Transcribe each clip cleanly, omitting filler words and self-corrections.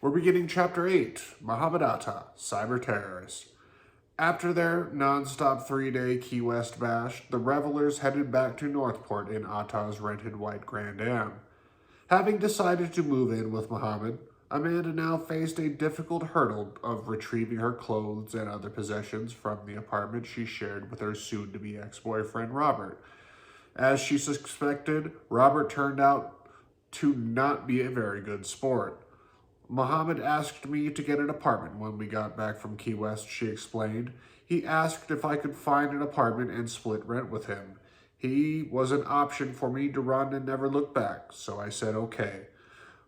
We're beginning Chapter 8, Mohomed Atta, Cyber Terrorist. After their non-stop 3-day Key West bash, the revelers headed back to Northport in Atta's rented white Grand Am. Having decided to move in with Mohomed, Amanda now faced a difficult hurdle of retrieving her clothes and other possessions from the apartment she shared with her soon-to-be ex-boyfriend Robert. As she suspected, Robert turned out to not be a very good sport. Mohomed asked me to get an apartment when we got back from Key West, she explained. He asked if I could find an apartment and split rent with him. He was an option for me to run and never look back, so I said okay.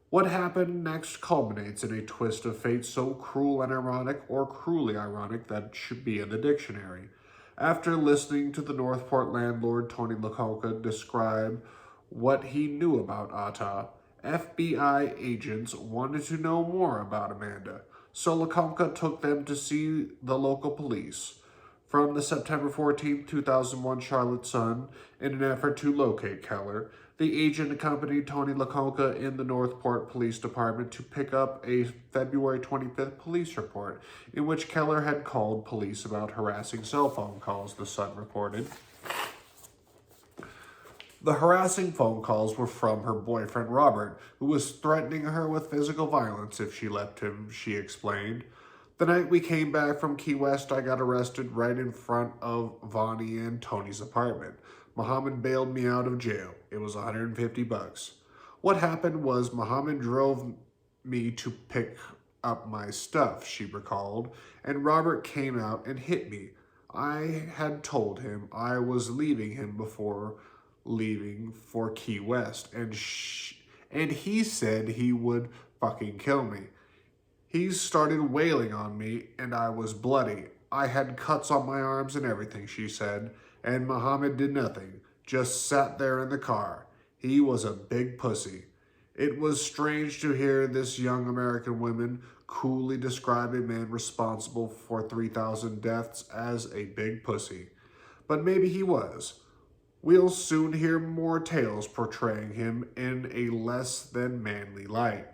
What happened next culminates in a twist of fate so cruel and ironic, or cruelly ironic, that it should be in the dictionary. After listening to the Northport landlord Tony LaConca describe what he knew about Atta, FBI agents wanted to know more about Amanda, so LaConca took them to see the local police. From the September 14, 2001 Charlotte Sun, in an effort to locate Keller, the agent accompanied Tony LaConca in the Northport Police Department to pick up a February 25th police report in which Keller had called police about harassing cell phone calls, the Sun reported. The harassing phone calls were from her boyfriend Robert, who was threatening her with physical violence if she left him, she explained. The night we came back from Key West, I got arrested right in front of Vonnie and Tony's apartment. Mohomed bailed me out of jail. It was $150. What happened was Mohomed drove me to pick up my stuff, she recalled, and Robert came out and hit me. I had told him I was leaving him before leaving for Key West, and he said he would fucking kill me. He started wailing on me, and I was bloody. I had cuts on my arms and everything, she said, and Mohomed did nothing, just sat there in the car. He was a big pussy. It was strange to hear this young American woman coolly describe a man responsible for 3,000 deaths as a big pussy. But maybe he was. We'll soon hear more tales portraying him in a less than manly light.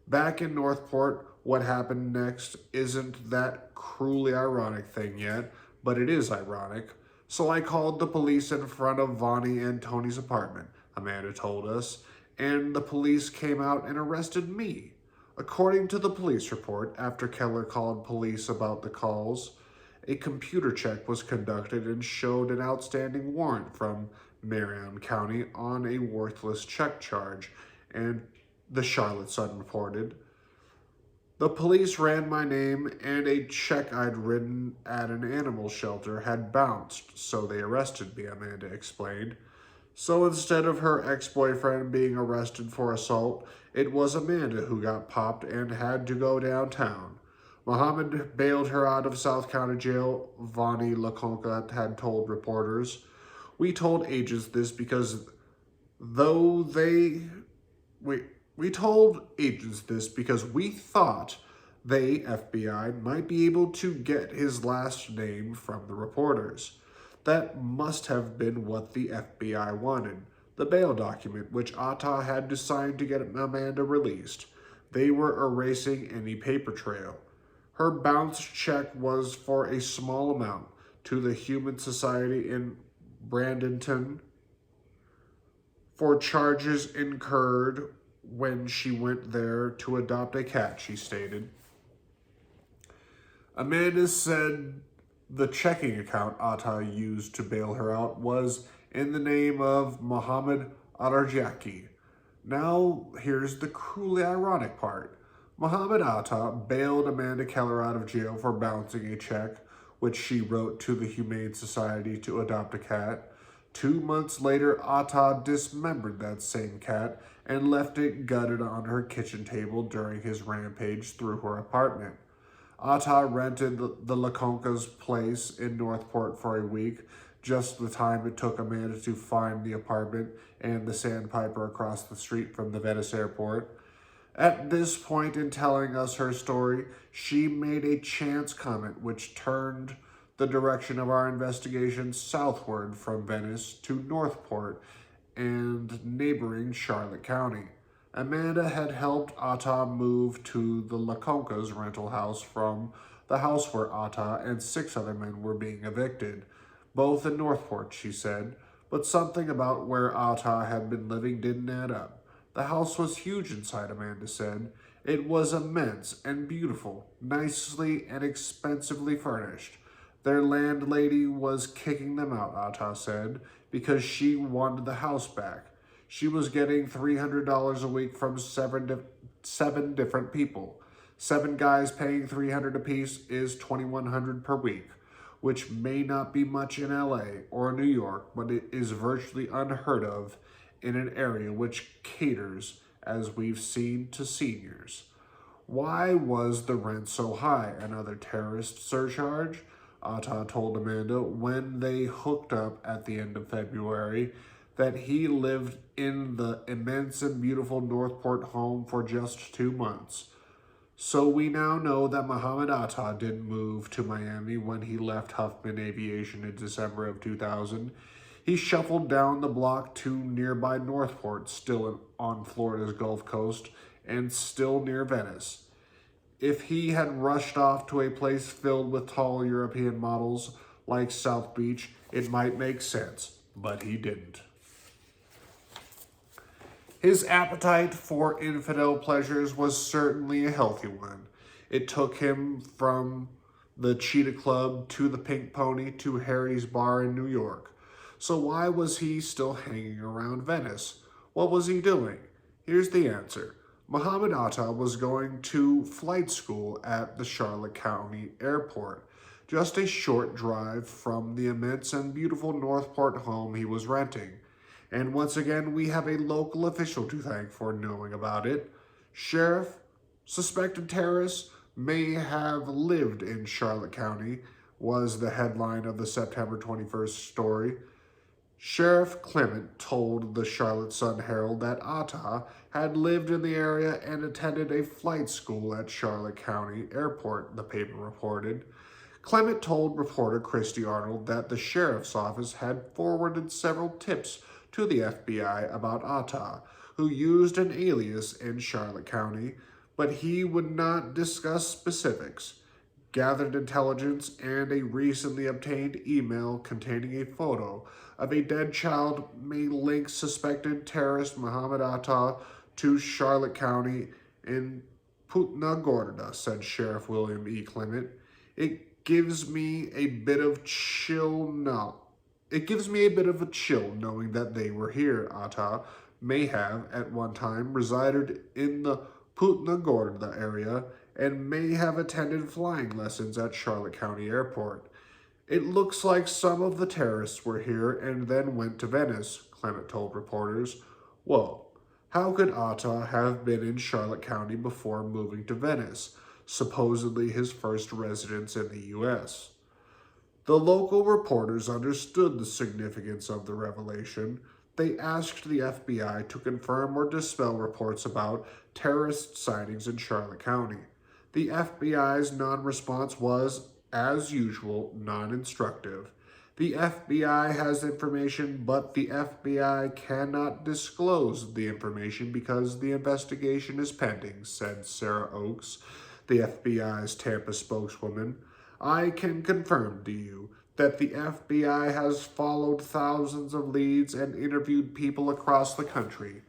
Back in Northport, what happened next isn't that cruelly ironic thing yet, but it is ironic. So I called the police in front of Vonnie and Tony's apartment, Amanda told us, and the police came out and arrested me. According to the police report, after Keller called police about the calls, a computer check was conducted and showed an outstanding warrant from Marion County on a worthless check charge, and the Charlotte Sun reported. The police ran my name, and a check I'd written at an animal shelter had bounced, so they arrested me, Amanda explained. So instead of her ex-boyfriend being arrested for assault, it was Amanda who got popped and had to go downtown. Mohomed bailed her out of South County Jail, Vonnie LaConca had told reporters. We told agents this because we told agents this because we thought they, FBI, might be able to get his last name from the reporters. That must have been what the FBI wanted. The bail document, which Atta had to sign to get Amanda released. They were erasing any paper trail. Her bounce check was for a small amount to the Humane Society in Bradenton for charges incurred when she went there to adopt a cat, she stated. Amanda said the checking account Atta used to bail her out was in the name of Mohomed Atarjaki. Now, here's the cruelly ironic part. Mohomed Atta bailed Amanda Keller out of jail for bouncing a check, which she wrote to the Humane Society to adopt a cat. 2 months later, Atta dismembered that same cat and left it gutted on her kitchen table during his rampage through her apartment. Atta rented the LaConca's place in Northport for a week, just the time it took Amanda to find the apartment and the sandpiper across the street from the Venice airport. At this point in telling us her story, she made a chance comment which turned the direction of our investigation southward from Venice to Northport and neighboring Charlotte County. Amanda had helped Atta move to the Lakonka's rental house from the house where Atta and 6 other men were being evicted, both in Northport, she said, but something about where Atta had been living didn't add up. The house was huge inside, Amanda said. It was immense and beautiful, nicely and expensively furnished. Their landlady was kicking them out, Atta said, because she wanted the house back. She was getting $300 a week from seven different people. 7 guys paying $300 apiece is $2,100 per week, which may not be much in LA or New York, but it is virtually unheard of in an area which caters, as we've seen, to seniors. Why was the rent so high? Another terrorist surcharge? Atta told Amanda when they hooked up at the end of February that he lived in the immense and beautiful Northport home for just 2 months. So we now know that Mohomed Atta didn't move to Miami when he left Huffman Aviation in December of 2000. He shuffled down the block to nearby Northport, still on Florida's Gulf Coast and still near Venice. If he had rushed off to a place filled with tall European models like South Beach, it might make sense, but he didn't. His appetite for infidel pleasures was certainly a healthy one. It took him from the Cheetah Club to the Pink Pony to Harry's Bar in New York. So why was he still hanging around Venice? What was he doing? Here's the answer. Mohomed Atta was going to flight school at the Charlotte County Airport, just a short drive from the immense and beautiful Northport home he was renting. And once again, we have a local official to thank for knowing about it. Sheriff, suspected terrorist, may have lived in Charlotte County, was the headline of the September 21st story. Sheriff Clement told the Charlotte Sun-Herald that Atta had lived in the area and attended a flight school at Charlotte County Airport, the paper reported. Clement told reporter Christy Arnold that the sheriff's office had forwarded several tips to the FBI about Atta, who used an alias in Charlotte County, but he would not discuss specifics. Gathered intelligence and a recently obtained email containing a photo of a dead child may link suspected terrorist Mohomed Atta to Charlotte County in Punta Gorda, said Sheriff William E. Clement. It gives me a bit of chill knowing that they were here. Atta may have, at one time, resided in the Punta Gorda area and may have attended flying lessons at Charlotte County Airport. It looks like some of the terrorists were here and then went to Venice, Clement told reporters. Whoa, how could Atta have been in Charlotte County before moving to Venice, supposedly his first residence in the U.S.? The local reporters understood the significance of the revelation. They asked the FBI to confirm or dispel reports about terrorist sightings in Charlotte County. The FBI's non-response was, as usual, non-instructive. The FBI has information, but the FBI cannot disclose the information because the investigation is pending, said Sarah Oakes, the FBI's Tampa spokeswoman. I can confirm to you that the FBI has followed thousands of leads and interviewed people across the country.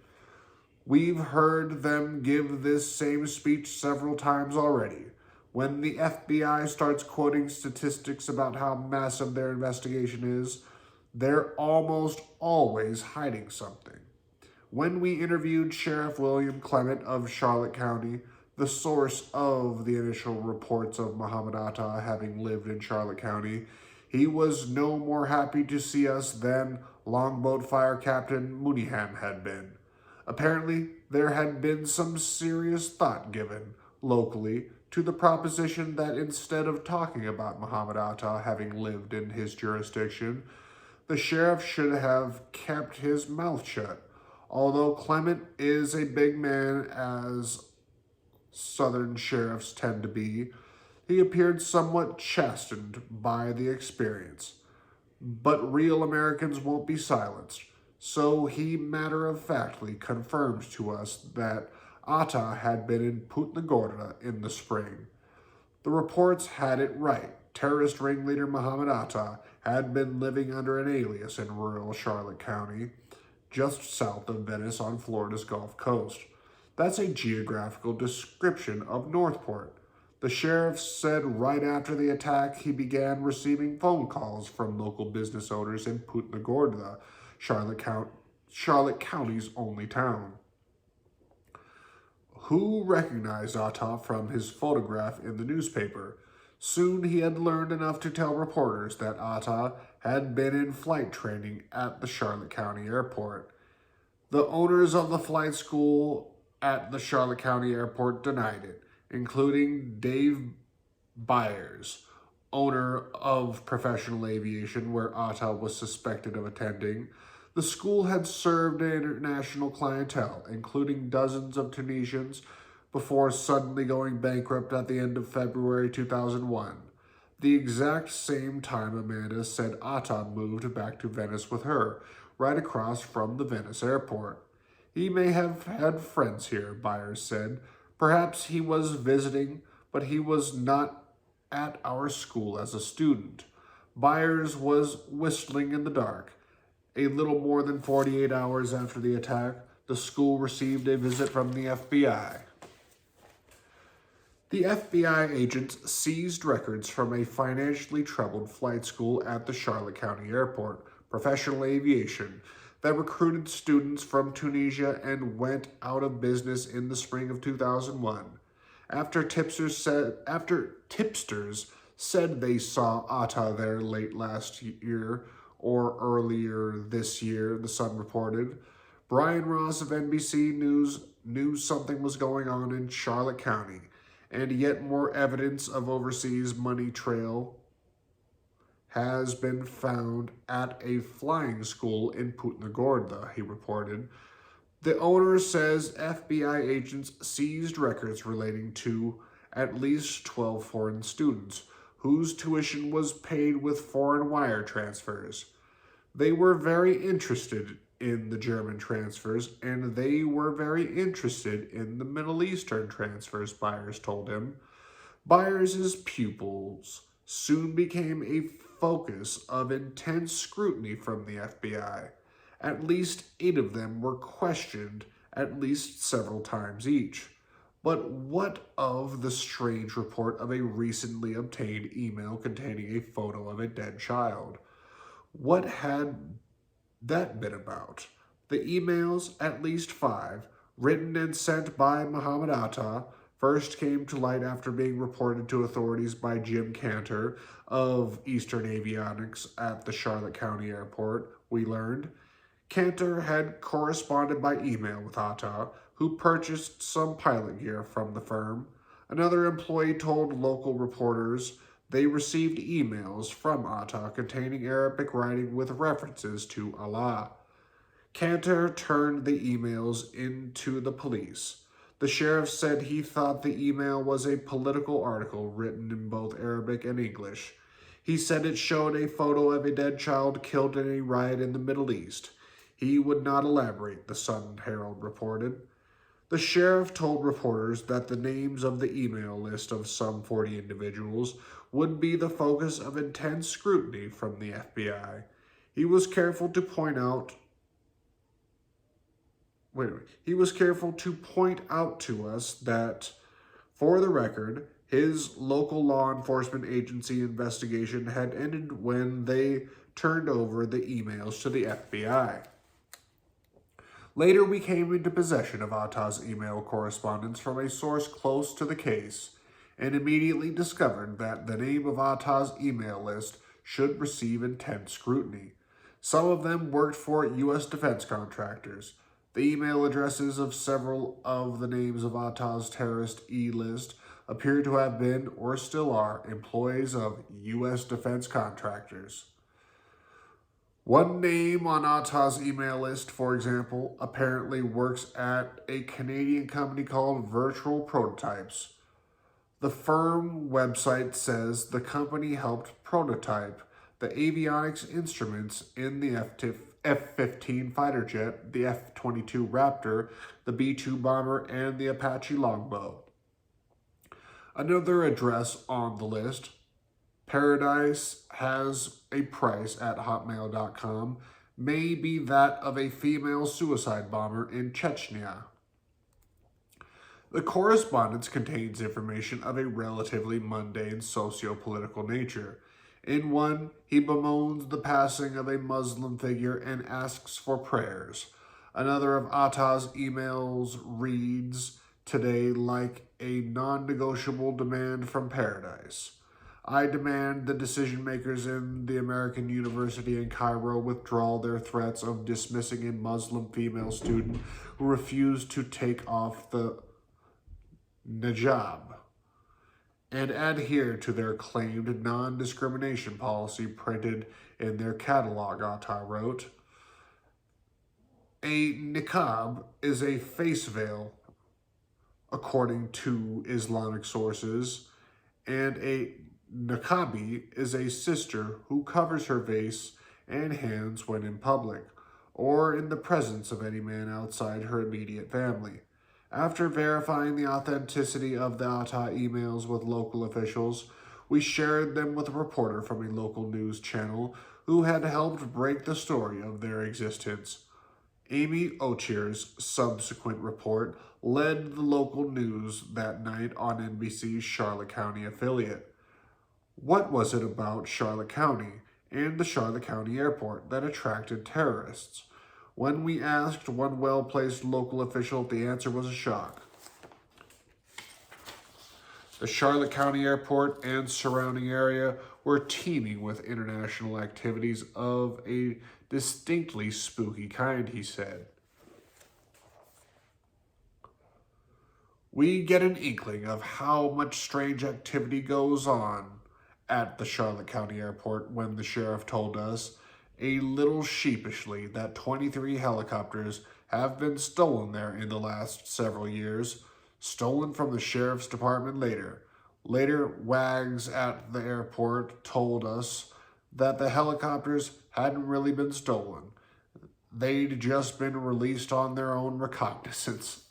We've heard them give this same speech several times already. When the FBI starts quoting statistics about how massive their investigation is, they're almost always hiding something. When we interviewed Sheriff William Clement of Charlotte County, the source of the initial reports of Mohomed Atta having lived in Charlotte County, he was no more happy to see us than Longboat Fire Captain Mooneyham had been. Apparently, there had been some serious thought given, locally, to the proposition that instead of talking about Mohomed Atta having lived in his jurisdiction, the sheriff should have kept his mouth shut. Although Clement is a big man, as Southern sheriffs tend to be, he appeared somewhat chastened by the experience. But real Americans won't be silenced. so he matter-of-factly confirmed to us that Atta had been in Putna Gorda in the spring. The reports had it right. Terrorist ringleader Mohomed Atta had been living under an alias in rural Charlotte County, just south of Venice on Florida's Gulf Coast. That's a geographical description of Northport. The sheriff said right after the attack he began receiving phone calls from local business owners in Punta Gorda, Charlotte County's only town, who recognized Atta from his photograph in the newspaper. Soon he had learned enough to tell reporters that Atta had been in flight training at the Charlotte County Airport. The owners of the flight school at the Charlotte County Airport denied it, including Dave Byers, owner of Professional Aviation, where Atta was suspected of attending. The school had served an international clientele, including dozens of Tunisians, before suddenly going bankrupt at the end of February 2001. The exact same time Amanda said Atta moved back to Venice with her, right across from the Venice airport. He may have had friends here, Byers said. Perhaps he was visiting, but he was not at our school as a student. Byers was whistling in the dark. A little more than 48 hours after the attack, the school received a visit from the FBI. The FBI agents seized records from a financially troubled flight school at the Charlotte County Airport, Professional Aviation, that recruited students from Tunisia and went out of business in the spring of 2001. After tipsters said they saw Atta there late last year or earlier this year, the Sun reported, Brian Ross of NBC News knew something was going on in Charlotte County, and yet more evidence of overseas money trail has been found at a flying school in Punta Gorda, he reported. The owner says FBI agents seized records relating to at least 12 foreign students whose tuition was paid with foreign wire transfers. They were very interested in the German transfers, and they were very interested in the Middle Eastern transfers, Byers told him. Byers' pupils soon became a focus of intense scrutiny from the FBI. At least 8 of them were questioned at least several times each. But what of the strange report of a recently obtained email containing a photo of a dead child? What had that been about? The emails, at least 5, written and sent by Mohomed Atta, first came to light after being reported to authorities by Jim Cantor of Eastern Avionics at the Charlotte County Airport, we learned. Cantor had corresponded by email with Atta, who purchased some pilot gear from the firm. Another employee told local reporters they received emails from Atta containing Arabic writing with references to Allah. Cantor turned the emails into the police. The sheriff said he thought the email was a political article written in both Arabic and English. He said it showed a photo of a dead child killed in a riot in the Middle East. He would not elaborate, the Sun-Herald reported. The sheriff told reporters that the names of the email list of some 40 individuals would be the focus of intense scrutiny from the FBI. He was careful to point out to us that, for the record, his local law enforcement agency investigation had ended when they turned over the emails to the FBI. Later, we came into possession of Atta's email correspondence from a source close to the case and immediately discovered that the name of Atta's email list should receive intense scrutiny. Some of them worked for U.S. defense contractors. The email addresses of several of the names of Atta's terrorist E-list appear to have been, or still are, employees of U.S. defense contractors. One name on Atta's email list, for example, apparently works at a Canadian company called Virtual Prototypes. The firm website says the company helped prototype the avionics instruments in the F-15 fighter jet, the F-22 Raptor, the B-2 bomber, and the Apache longbow. Another address on the list, Paradise has a price at hotmail.com, may be that of a female suicide bomber in Chechnya. The correspondence contains information of a relatively mundane socio-political nature. In one, he bemoans the passing of a Muslim figure and asks for prayers. Another of Atta's emails reads, "Today like a non-negotiable demand from Paradise. I demand the decision makers in the American University in Cairo withdraw their threats of dismissing a Muslim female student who refused to take off the Najab and adhere to their claimed non-discrimination policy printed in their catalog," Atta wrote. A niqab is a face veil, according to Islamic sources, and a niqabi is a sister who covers her face and hands when in public, or in the presence of any man outside her immediate family. After verifying the authenticity of the Atta emails with local officials, we shared them with a reporter from a local news channel who had helped break the story of their existence. Amy Ochier's subsequent report led the local news that night on NBC's Charlotte County affiliate. What was it about Charlotte County and the Charlotte County Airport that attracted terrorists? When we asked one well-placed local official, the answer was a shock. The Charlotte County Airport and surrounding area were teeming with international activities of a distinctly spooky kind, he said. We get an inkling of how much strange activity goes on at the Charlotte County Airport when the sheriff told us, a little sheepishly, that 23 helicopters have been stolen there in the last several years, stolen from the sheriff's department later. Later, wags at the airport told us that the helicopters hadn't really been stolen. They'd just been released on their own recognizance.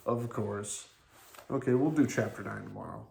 Of course. Okay, we'll do chapter 9 tomorrow.